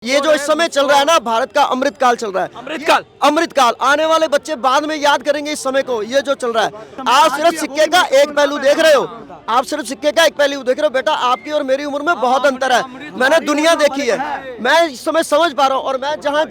ये जो इस समय चल रहा है ना, भारत का अमृत काल चल रहा है। अमृत काल आने वाले बच्चे बाद में याद करेंगे इस समय को। ये जो चल रहा है, आप सिर्फ सिक्के का एक पहलू देख रहे हो, आप सिर्फ सिक्के का एक पहलू देख रहे हो। बेटा, आपकी और मेरी उम्र में बहुत अंतर है। मैंने दुनिया देखी है, मैं इस समय समझ पा रहा हूँ। और मैं जहाँ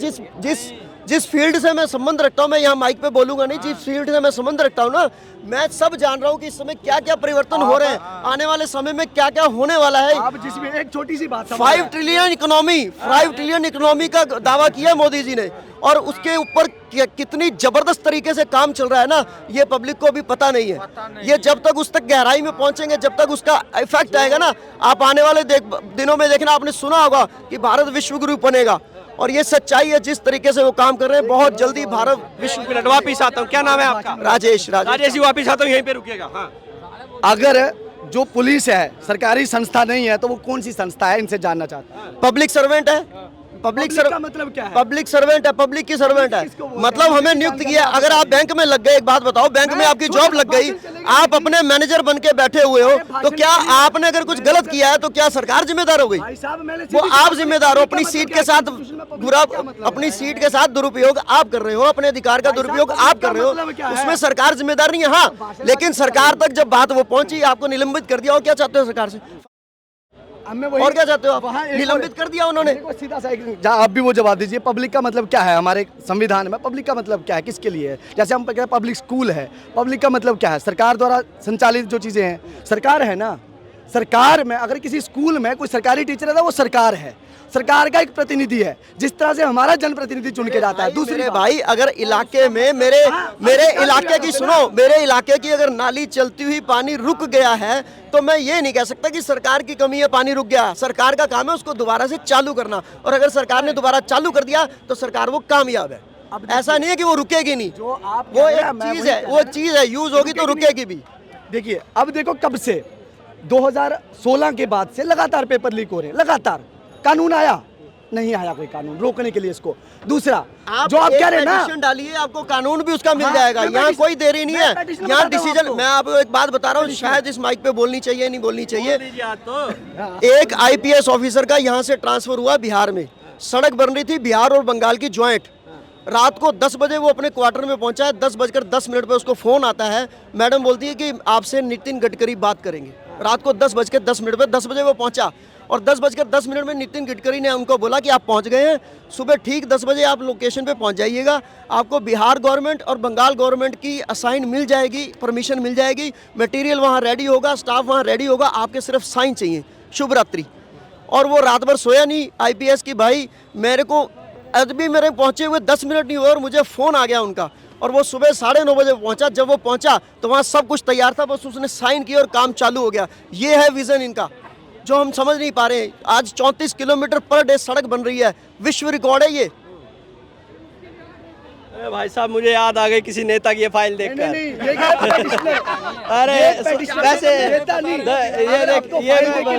जिस फील्ड से मैं संबंध रखता हूँ, मैं यहाँ माइक पे बोलूंगा नहीं, जिस फील्ड से मैं संबंध रखता हूँ ना, मैं सब जान रहा हूँ कि इस समय क्या क्या परिवर्तन हो रहे हैं, आने वाले समय में क्या क्या होने वाला है। आप जिसमें एक छोटी सी बात 5 ट्रिलियन इकोनॉमी का दावा किया मोदी जी ने, और उसके ऊपर कितनी जबरदस्त तरीके से काम चल रहा है ना, ये पब्लिक को भी पता नहीं है। ये जब तक उस तक गहराई में पहुंचेंगे, जब तक उसका इफेक्ट आएगा ना, आप आने वाले दिनों में देखना, आपने सुना होगा कि भारत विश्व गुरु बनेगा, और ये सच्चाई है। जिस तरीके से वो काम कर रहे हैं, बहुत जल्दी भारत विश्व। मिनट वापिस आता हूँ, क्या नाम है आपका? राजेश जी, वापिस आता हूँ, यहीं पे रुकिएगा। हाँ। अगर जो पुलिस है सरकारी संस्था नहीं है तो वो कौन सी संस्था है, इनसे जानना चाहता हूं। पब्लिक सर्वेंट है। पब्लिक का मतलब क्या है? पब्लिक सर्वेंट है, पब्लिक की सर्वेंट है, मतलब हमें नियुक्त किया। अगर आप बैंक में लग गए, एक बात बताओ, बैंक में आपकी जॉब लग गई, आप अपने मैनेजर बन के बैठे हुए हो, तो क्या आपने अगर कुछ गलत किया है तो क्या सरकार जिम्मेदार हो गई? वो आप जिम्मेदार हो। अपनी सीट के साथ अपनी सीट के साथ दुरुपयोग आप कर रहे हो, अपने अधिकार का दुरुपयोग आप कर रहे हो, उसमें सरकार जिम्मेदार नहीं है। हाँ, लेकिन सरकार तक जब बात वो पहुंची, आपको निलंबित कर दिया। और क्या चाहते हो सरकार से? और क्या चाहते हो आप? निलंबित कर दिया उन्होंने। सीधा सा आप भी वो जवाब दीजिए, पब्लिक का मतलब क्या है हमारे संविधान में? पब्लिक का मतलब क्या है, किसके लिए है? जैसे हम कहते हैं पब्लिक स्कूल है, पब्लिक का मतलब क्या है? सरकार द्वारा संचालित जो चीजें हैं, सरकार है ना। सरकार में अगर किसी स्कूल में कोई सरकारी टीचर है तो वो सरकार है, सरकार का एक प्रतिनिधि है, जिस तरह से हमारा जनप्रतिनिधि चुन के जाता है। दूसरे भाई, अगर इलाके में मेरे इलाके की सुनो, मेरे इलाके की अगर नाली चलती हुई पानी रुक गया है, तो मैं ये नहीं कह सकता कि सरकार की कमी है, पानी रुक गया। सरकार का काम है उसको दोबारा से चालू करना, और अगर सरकार ने दोबारा चालू कर दिया तो सरकार वो कामयाब है। ऐसा नहीं है कि वो रुकेगी नहीं, वो एक चीज है, यूज होगी तो रुकेगी भी। देखिए, अब देखो, कब से 2016 के बाद से लगातार पेपर लीक हो रहे हैं, लगातार। कानून आया नहीं, आया कोई कानून रोकने के लिए इसको। दूसरा, जो आप कह रहे हैं ना, डालिए, आपको कानून भी उसका मिल जाएगा। यहाँ कोई देरी नहीं है, यहाँ डिसीजन। मैं आपको एक बात बता रहा हूँ, शायद इस माइक पे बोलनी चाहिए, नहीं बोलनी चाहिए। एक IPS ऑफिसर का यहाँ से ट्रांसफर हुआ बिहार में। सड़क बन रही थी बिहार और बंगाल की ज्वाइंट। रात को 10 बजे वो अपने क्वार्टर में पहुंचा है। 10:10 पे उसको फोन आता है, मैडम बोलती है कि आपसे नितिन गडकरी बात करेंगे। रात को 10:10 पे 10 बजे वो पहुंचा, और 10:10 में नितिन गडकरी ने उनको बोला कि आप पहुंच गए हैं, सुबह ठीक 10 बजे आप लोकेशन पे पहुंच जाइएगा, आपको बिहार गवर्नमेंट और बंगाल गवर्नमेंट की असाइन मिल जाएगी, परमिशन मिल जाएगी, मटेरियल वहां रेडी होगा, स्टाफ वहां रेडी होगा, आपके सिर्फ साइन चाहिए, शुभ रात्रि। और वो रात भर सोया नहीं IPS की। भाई, मेरे को अभी मेरे पहुंचे हुए 10 मिनट नहीं हुए और मुझे फ़ोन आ गया उनका, और वो सुबह 9:30 बजे पहुंचा। जब वो पहुंचा तो वहाँ सब कुछ तैयार था, बस उसने साइन किया और काम चालू हो गया। ये है विज़न इनका, जो हम समझ नहीं पा रहे हैं। आज 34 किलोमीटर पर डे सड़क बन रही है, विश्व रिकॉर्ड है ये। अरे भाई साहब, मुझे याद आ गई किसी नेता की ये फाइल देखकर। अरे वैसे ये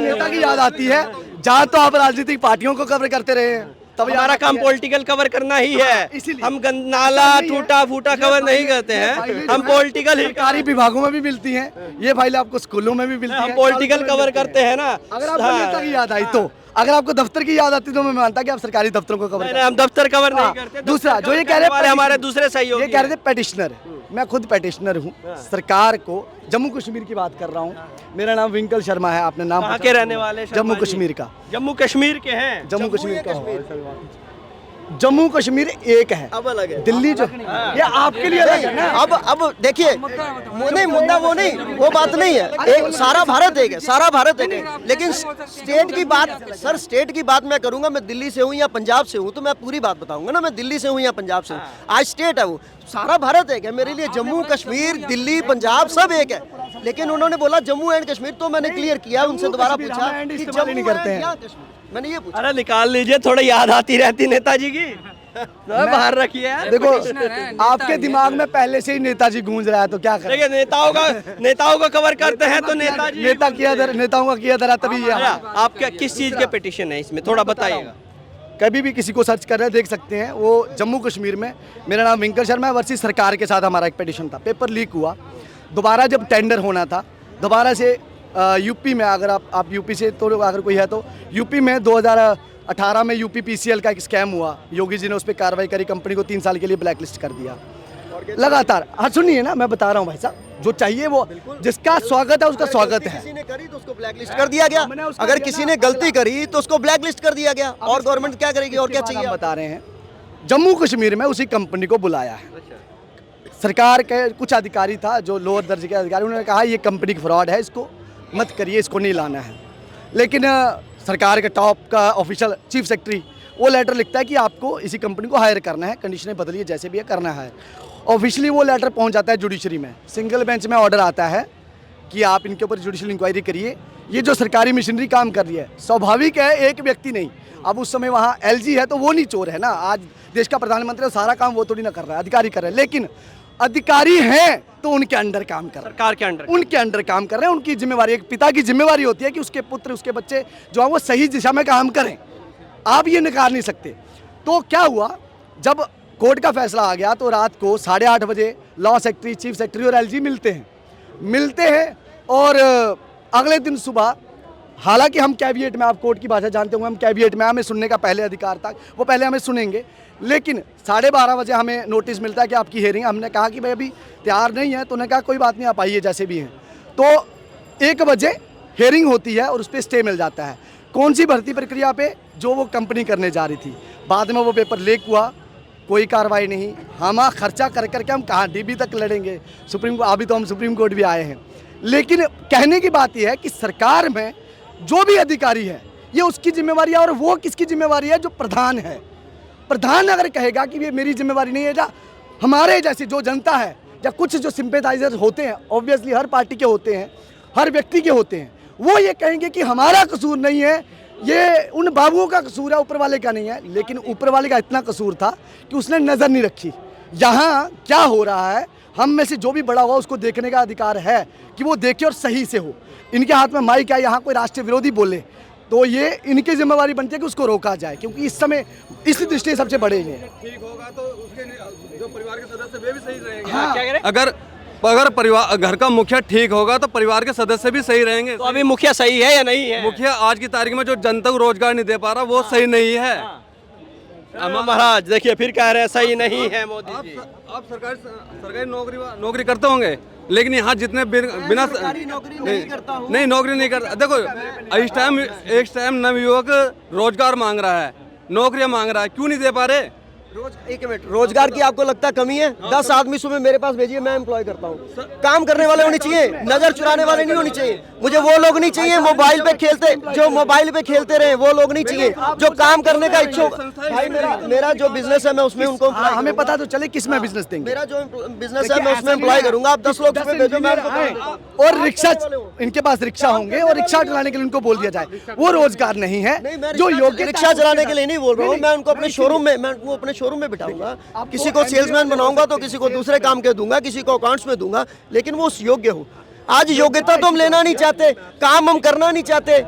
नेता की याद आती है, जहाँ तो आप राजनीतिक पार्टियों को कवर करते रहे हैं, तब हमारा काम पॉलिटिकल कवर करना ही है। हम नाला टूटा फूटा कवर नहीं करते हैं, हम पॉलिटिकल। सरकारी विभागों में भी मिलती हैं ये फाइलें, आपको स्कूलों में भी मिलती हैं। हम पॉलिटिकल कवर करते हैं ना। अगर आपको नेता की याद आई तो, अगर आपको दफ्तर की याद आती तो मैं मानता कि आप सरकारी दफ्तरों को कवर करते हैं। हम दफ्तर कवर नहीं करते। दूसरा, जो ये कह रहे हैं हमारे दूसरे सहयोगी, ये कह रहे थे पेटिशनर, मैं खुद पेटिशनर हूँ। सरकार को जम्मू कश्मीर की बात कर रहा हूँ। मेरा नाम विंकल शर्मा है, आपने नाम के रहने वाले? जम्मू कश्मीर का। जम्मू कश्मीर के हैं? जम्मू कश्मीर का, जम्मू कश्मीर एक है, अब अलग है। दिल्ली जो ये आपके लिए अलग है ना। अब देखिए, नहीं मुद्दा वो नहीं, वो बात नहीं है। एक सारा भारत एक है, सारा भारत एक है। लेकिन स्टेट की बात, सर स्टेट की बात मैं करूंगा, मैं दिल्ली से हूँ या पंजाब से हूँ, तो मैं पूरी बात बताऊंगा ना, मैं दिल्ली से हूँ या पंजाब से हूँ। आज स्टेट है वो, सारा भारत एक है मेरे लिए। जम्मू कश्मीर, दिल्ली, पंजाब सब एक है। लेकिन उन्होंने बोला जम्मू एंड कश्मीर, तो मैंने क्लियर किया, उनसे दोबारा पूछा कि जम्मू नहीं करते हैं, मैंने ये पूछा। अरे निकाल लीजिए, थोड़ी याद आती रहती नेताजी की, बाहर रखिए। देखो, आपके दिमाग में पहले से ही नेताजी गूंज रहा है, तो क्या करें? देखिए, नेताओं को कवर करते हैं तो नेताजी, नेताओं का किया धरा तभी ये। आप क्या, किस चीज के पिटीशन है इसमें, थोड़ा बताइएगा। कभी भी किसी को सर्च कर रहे हैं, देख सकते हैं। वो जम्मू कश्मीर में, मेरा नाम विंकल शर्मा है, वर्षी सरकार के साथ हमारा एक पिटीशन था, पेपर लीक हुआ। दोबारा जब टेंडर होना था, दोबारा से यूपी में, अगर आप यूपी से तो अगर कोई है तो यूपी में 18 में UPPCL का एक स्कैम हुआ, योगी जी ने उस पर कार्रवाई करी, कंपनी को 3 साल के लिए ब्लैक लिस्ट कर दिया लगातार। हाँ सुनिए ना, मैं बता रहा हूँ भाई साहब, जो चाहिए वो, जिसका स्वागत है उसका स्वागत है। किसी ने करी तो उसको ब्लैक लिस्ट कर दिया गया, अगर किसी ने गलती करी तो उसको ब्लैक लिस्ट कर दिया गया। और गवर्नमेंट क्या करेगी और क्या चाहिए? हम बता रहे हैं, जम्मू कश्मीर में उसी कंपनी को बुलाया है। सरकार के कुछ अधिकारी था, जो लोअर दर्जे के अधिकारी, उन्होंने कहा ये कंपनी की फ्रॉड है, इसको मत करिए, इसको नहीं लाना है। लेकिन सरकार के टॉप का ऑफिशियल चीफ सेक्रेटरी वो लेटर लिखता है कि आपको इसी कंपनी को हायर करना है, कंडीशनें बदलिए, जैसे भी है करना है। ऑफिशियली वो लेटर पहुंच जाता है जुडिशरी में, सिंगल बेंच में ऑर्डर आता है कि आप इनके ऊपर जुडिशल इंक्वायरी करिए। ये जो सरकारी मशीनरी काम कर रही है, स्वाभाविक है एक व्यक्ति नहीं। अब उस समय वहाँ LG है तो वो नहीं चोर है ना, आज देश का प्रधानमंत्री है, सारा काम वो थोड़ी ना कर रहा है, अधिकारी कर रहे हैं। लेकिन अधिकारी हैं तो उनके अंडर काम कर रहे हैं, सरकार के अंडर, उनके अंडर काम कर रहे हैं। उनकी जिम्मेवारी, एक पिता की जिम्मेवारी होती है कि उसके पुत्र, उसके बच्चे जो है वो सही दिशा में काम करें। आप ये नकार नहीं सकते। तो क्या हुआ, जब कोर्ट का फैसला आ गया तो रात को 8:30 बजे लॉ सेक्रेटरी, चीफ सेक्रेटरी और LG मिलते हैं और अगले दिन सुबह, हालांकि हम कैबिनेट में, आप कोर्ट की भाषा जानते होंगे, हम कैबिनेट में, हमें सुनने का पहले अधिकार था, वो पहले हमें सुनेंगे। लेकिन 12:30 बजे हमें नोटिस मिलता है कि आपकी हेयरिंग। हमने कहा कि भाई अभी तैयार नहीं है, तो उन्होंने कहा कोई बात नहीं, आप आइए जैसे भी हैं। तो 1 बजे हेयरिंग होती है और उस पर स्टे मिल जाता है। कौन सी भर्ती प्रक्रिया पे? जो वो कंपनी करने जा रही थी। बाद में वो पेपर लीक हुआ, कोई कार्रवाई नहीं। हम खर्चा कर करके हम कहाँ DB तक लड़ेंगे, सुप्रीम कोर्ट, अभी तो हम सुप्रीम कोर्ट भी आए हैं। लेकिन कहने की बात यह है कि सरकार में जो भी अधिकारी है, ये उसकी जिम्मेवारी है। और वो किसकी जिम्मेवारी है? जो प्रधान है। प्रधान अगर कहेगा कि ये मेरी जिम्मेवारी नहीं है, या हमारे जैसे जो जनता है, या कुछ जो सिंपैथाइजर होते हैं, ऑब्वियसली हर पार्टी के होते हैं, हर व्यक्ति के होते हैं, वो ये कहेंगे कि हमारा कसूर नहीं है, ये उन बाबुओं का कसूर है, ऊपर वाले का नहीं है। लेकिन ऊपर वाले का इतना कसूर था कि उसने नज़र नहीं रखी। यहाँ क्या हो रहा है, हम में से जो भी बड़ा हुआ उसको देखने का अधिकार है कि वो देखे और सही से हो। इनके हाथ में माइक है, यहाँ कोई राष्ट्रीय विरोधी बोले तो ये इनकी जिम्मेवारी बनती है कि उसको रोका जाए, क्योंकि इस समय इस दृष्टि सबसे बड़े हैं। ठीक होगा तो उसके जो परिवार के सदस्य वे भी सही रहेंगे। हाँ, क्या कह रहे? अगर परिवार, घर का मुखिया ठीक होगा तो परिवार के सदस्य भी सही रहेंगे। तो अभी मुखिया सही है या नहीं है? मुखिया आज की तारीख में जो जनता को रोजगार नहीं दे पा रहा, वो सही नहीं है। महाराज देखिए फिर कह रहे हैं सही नहीं है मोदी जी। आप सरकारी नौकरी करते होंगे, लेकिन यहाँ जितने बिना नहीं नौकरी नहीं करता। देखो इस टाइम नवयुवक रोजगार मांग रहा है, नौकरियां मांग रहा है, क्यों नहीं दे पा रहे? एक मिनट, रोजगार की आपको लगता है कमी है? 10 आदमी सुबह मेरे पास भेजिए, मैं एम्प्लॉय करता हूँ। काम करने वाले होने चाहिए, नजर चुराने वाले नहीं होने चाहिए। मुझे वो लोग नहीं चाहिए मोबाइल पे खेलते, जो मोबाइल पे खेलते रहे, वो लोग नहीं चाहिए। जो काम करने का इच्छुक, भाई मेरा जो बिजनेस है मैं उसमें उनको, हमें पता तो चले किस में बिजनेस देंगे। मेरा जो बिजनेस है मैं उसमें एम्प्लॉय करूंगा। आप 10 लोग सुबह भेजो, मैं उनको। और रिक्शा, इनके पास रिक्शा होंगे और रिक्शा चलाने के लिए उनको बोल दिया जाए, वो रोजगार नहीं है। जो योग्य रिक्शा चलाने के लिए नहीं बोल रहा हूँ मैं, उनको अपने शोरूम में, मैं उनको अपने शोरूम में बिठाऊंगा। किसी को सेल्समैन बनाऊंगा तो किसी को दूसरे काम के दूंगा, किसी को अकाउंट्स में दूंगा, लेकिन वो योग्य हो। आज योग्यता तो हम लेना नहीं चाहते, काम हम करना नहीं चाहते।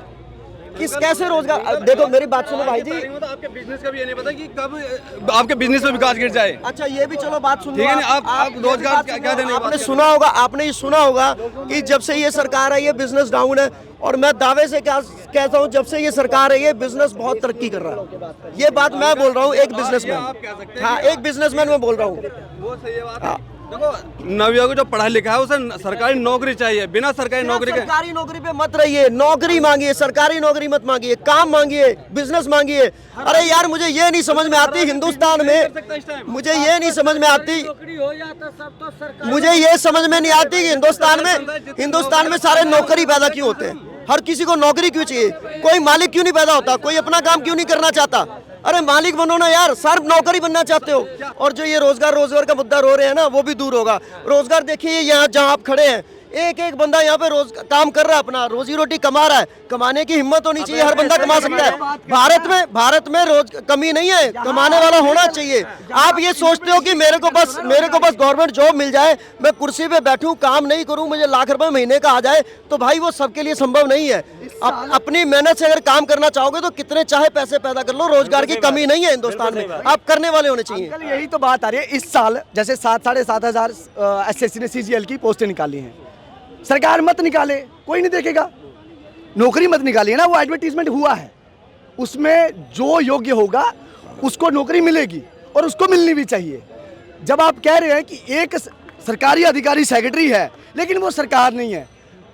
कैसे रोजगार? देखो मेरी बात सुनो भाई जी, आपके बिजनेस का भी ये नहीं पता कि कब आपके बिजनेस में विकास गिर जाए। अच्छा ये भी चलो बात सुन लो। ठीक है ना, आप रोजगार क्या देने? आपने सुना होगा, आपने ये सुना होगा कि जब से ये सरकार है ये बिजनेस डाउन है। और मैं दावे से कहता हूँ जब से ये सरकार है ये बिजनेस बहुत तरक्की कर रहा है। ये बात मैं बोल रहा हूँ, एक बिजनेसमैन। हाँ, एक बिजनेसमैन मैं बोल रहा हूँ। वो सही है बात। देखो नवयुवक जो पढ़ा लिखा है उसे सरकारी नौकरी चाहिए, बिना सरकारी नौकरी के। सरकारी नौकरी पे मत रहिए, नौकरी मांगिए, सरकारी नौकरी मत मांगिए, काम मांगिए, बिजनेस मांगिए। अरे यार मुझे ये नहीं समझ में आती हिंदुस्तान में, मुझे ये नहीं समझ में आती, मुझे ये समझ में नहीं आती कि हिंदुस्तान में सारे नौकरी पैदा क्यों होते हैं? हर किसी को नौकरी क्यों चाहिए? कोई मालिक क्यों नहीं पैदा होता? कोई अपना काम क्यों नहीं करना चाहता? अरे मालिक बनो ना यार, सिर्फ नौकरी बनना चाहते हो। और जो ये रोजगार का मुद्दा रो रहे हैं ना, वो भी दूर होगा। रोजगार देखिए यहाँ जहाँ आप खड़े हैं, एक एक बंदा यहाँ पे रोज काम कर रहा है, अपना रोजी रोटी कमा रहा है। कमाने की हिम्मत होनी चाहिए, हर बंदा कमा सकता है। भारत में रोज कमी नहीं है, कमाने वाला होना चाहिए। आप ये सोचते हो कि मेरे को बस गवर्नमेंट जॉब मिल जाए, मैं कुर्सी पे बैठूं, काम नहीं करूं, मुझे लाख रुपए महीने का आ जाए, तो भाई वो सबके लिए संभव नहीं है। आप अपनी मेहनत से अगर काम करना चाहोगे तो कितने चाहे पैसे पैदा कर लो, रोजगार की कमी नहीं है हिंदुस्तान में। आप करने वाले होने चाहिए। यही तो बात आ रही है। इस साल जैसे 7,500 SSC ने CGL की पोस्टें निकाली हैं। सरकार मत निकाले, कोई नहीं देखेगा। नौकरी मत निकालिए ना, वो एडवर्टीजमेंट हुआ है, उसमें जो योग्य होगा उसको नौकरी मिलेगी और उसको मिलनी भी चाहिए। जब आप कह रहे हैं कि एक सरकारी अधिकारी सेक्रेटरी है लेकिन वो सरकार नहीं है,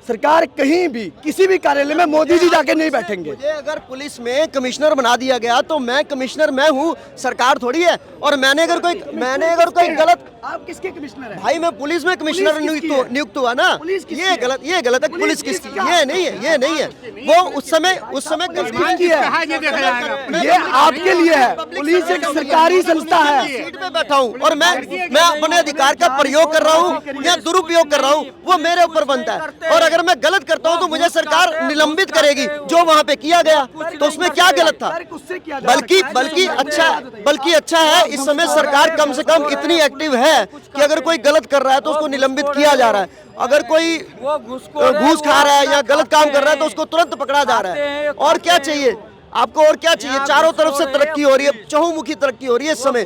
सरकार कहीं भी किसी भी कार्यालय में मोदी जी जाके नहीं बैठेंगे। मुझे अगर पुलिस में कमिश्नर बना दिया गया तो मैं कमिश्नर मैं हूँ, सरकार थोड़ी है। और मैंने अगर कोई गलत, आप किसके कमिश्नर हैं? भाई मैं पुलिस में कमिश्नर नियुक्त हुआ ना, ये गलत है। पुलिस किसकी? ये नहीं है। वो उस समय किसकी है? ये आपके लिए है। पुलिस एक सरकारी संस्था है। सीट पे बैठा हूँ और मैं अपने अधिकार का प्रयोग कर रहा हूँ या दुरुपयोग कर रहा हूँ, वो मेरे ऊपर बनता है। और अगर मैं गलत करता हूँ तो मुझे सरकार निलंबित करेगी, जो वहाँ पे किया गया। तो उसमें क्या गलत था? बल्कि अच्छा है इस समय सरकार कम से कम इतनी एक्टिव है कि अगर कोई गलत कर रहा है तो उसको निलंबित किया जा रहा है। अगर कोई घूस खा रहा है या गलत काम कर रहा है तो उसको तुरंत पकड़ा जा रहा है। और क्या चाहिए आपको? और क्या चाहिए? चारों तरफ से तरक्की हो रही है, चहुमुखी तरक्की हो रही है इस समय।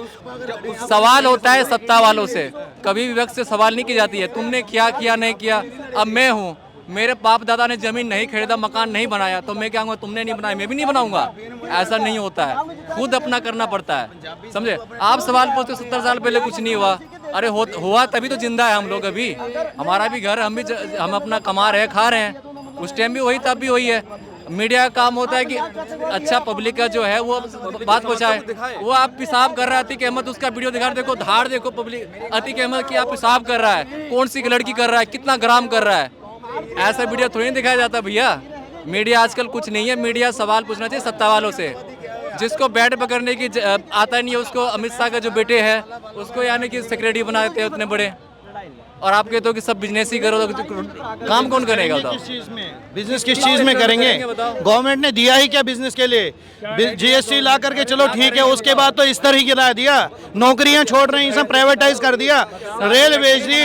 सवाल होता है सत्ता वालों से, कभी भी व्यक्ति से सवाल नहीं की जाती है तुमने क्या किया नहीं किया। अब मैं हूँ, मेरे बाप दादा ने जमीन नहीं खरीदा, मकान नहीं बनाया, तो मैं क्या कहूँगा तुमने नहीं बनाया मैं भी नहीं बनाऊंगा? ऐसा नहीं होता है, खुद अपना करना पड़ता है, समझे। आप सवाल पूछते 70 साल पहले कुछ नहीं हुआ, अरे हुआ तभी तो जिंदा है हम लोग। अभी हमारा भी घर, हम अपना कमा रहे हैं, खा रहे हैं। उस टाइम भी वही, तब भी वही है। मीडिया का काम होता है कि अच्छा पब्लिक का जो है वो बात पहुंचाए। वो आप पेशाब कर रहा है, अतीक अहमद उसका वीडियो दिखा, देखो धार देखो पब्लिक, अतीक अहमद की आप पेशाब कर रहा है, कौन सी लड़की कर रहा है, कितना ग्राम कर रहा है, ऐसा वीडियो थोड़ी नहीं दिखाया जाता भैया। मीडिया आजकल कुछ नहीं है, मीडिया सवाल पूछना चाहिए सत्ता वालों से। जिसको बैट पकड़ने की आता नहीं है उसको अमित शाह का जो बेटे है उसको यानी कि सेक्रेटरी बना देते हैं उतने बड़े। और आप कहते हो कि सब बिजनेस ही करो, तो काम कौन करेगा बताओ? बिजनेस किस चीज में करेंगे? गवर्नमेंट ने दिया ही क्या बिजनेस के लिए? जीएसटी ला करके चलो ठीक है, उसके बाद तो इस तरह ही गिरा दिया, नौकरियां छोड़ रही हैं, सब प्राइवेटाइज कर दिया, रेल बेच दी,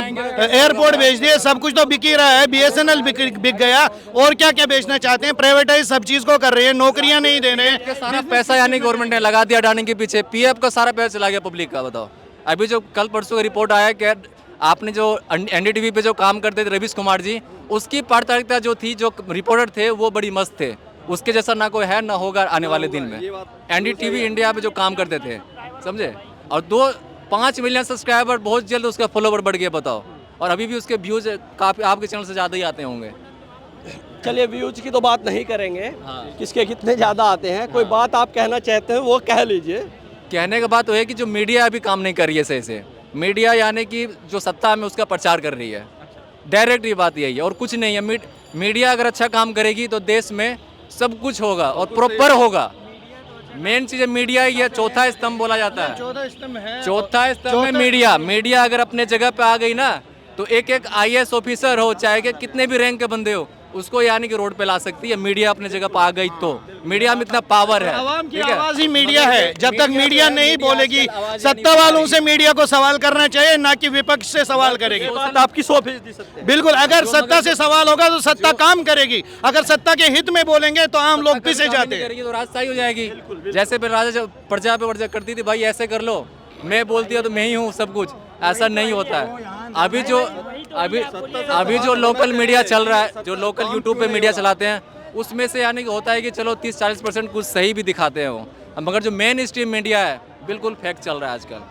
एयरपोर्ट बेच दिए, सब कुछ तो बिक ही रहा है। बीएसएनएल बिक गया, और क्या क्या बेचना चाहते हैं? प्राइवेटाइज सब चीज को कर रहे हैं, नौकरियां नहीं दे रहे हैं। सारा पैसा यानी गवर्नमेंट ने लगा दिया डालने के पीछे, पीएफ का सारा पैसा चला गया पब्लिक का। बताओ अभी जो कल परसों का रिपोर्ट आया कि आपने जो एनडीटीवी पे जो काम करते थे रवीश कुमार जी, उसकी पारदर्शिता जो थी, जो रिपोर्टर थे वो बड़ी मस्त थे, उसके जैसा ना कोई है ना होगा आने वाले दिन में। एनडीटीवी इंडिया पे जो काम करते थे, समझे। और 5 मिलियन सब्सक्राइबर, बहुत जल्द उसका फॉलोवर बढ़ गया बताओ। और अभी भी उसके व्यूज काफ़ी आपके चैनल से ज़्यादा ही आते होंगे। चलिए व्यूज की तो बात नहीं करेंगे, किसके कितने ज़्यादा आते हैं। कोई बात आप कहना चाहते हैं वो कह लीजिए। कहने का बात वो है कि जो मीडिया अभी काम नहीं कर रही है सही से, मीडिया यानी कि जो सत्ता में उसका प्रचार कर रही है, डायरेक्ट ये बात यही है और कुछ नहीं है। मीडिया अगर अच्छा काम करेगी तो देश में सब कुछ होगा और प्रॉपर होगा। मेन चीज़ है मीडिया ही है, चौथा स्तंभ बोला जाता है। चौथा स्तंभ है मीडिया। मीडिया अगर अपने जगह पे आ गई ना तो एक IAS ऑफिसर हो, चाहे कि कितने भी रैंक के बंदे हो, उसको यानी कि रोड पे ला सकती है। मीडिया अपने जगह पे आ गई तो मीडिया में इतना पावर है। आवाम की आवाज ही मीडिया है। जब तक मीडिया नहीं बोलेगी, सत्ता वालों से मीडिया को सवाल करना चाहिए, ना कि विपक्ष से सवाल करेगी। आपकी 100% सत्य है। बिल्कुल, अगर सत्ता से सवाल होगा तो सत्ता काम करेगी। अगर सत्ता के हित में बोलेंगे तो आम लोग पिसे जाते हैं। तो राजशाही हो जाएगी। जैसे राजा प्रजा पे वर्जा करती थी, भाई ऐसे कर लो, मैं बोलती हूँ तो मैं ही हूँ सब कुछ, ऐसा नहीं होता है। अभी जो लोकल मीडिया चल रहा है, जो लोकल यूट्यूब पे मीडिया चलाते हैं, उसमें से यानी कि होता है कि चलो 30-40% कुछ सही भी दिखाते हैं वो, मगर जो मेन स्ट्रीम मीडिया है बिल्कुल फेक चल रहा है आजकल।